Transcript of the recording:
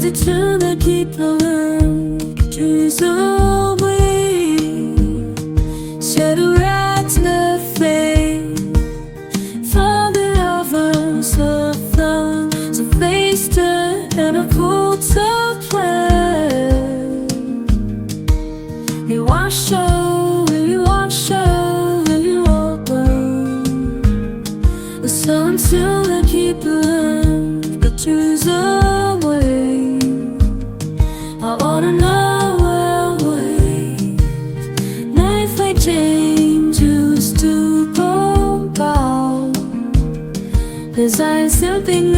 it true that people trees away? Shadow rats the flame for the lovers of love, so faced and a pool to play. You wash over, you wash over, you over. The sun till the people got trees away. I wanna know why knife like change used to go bow. Cause I still think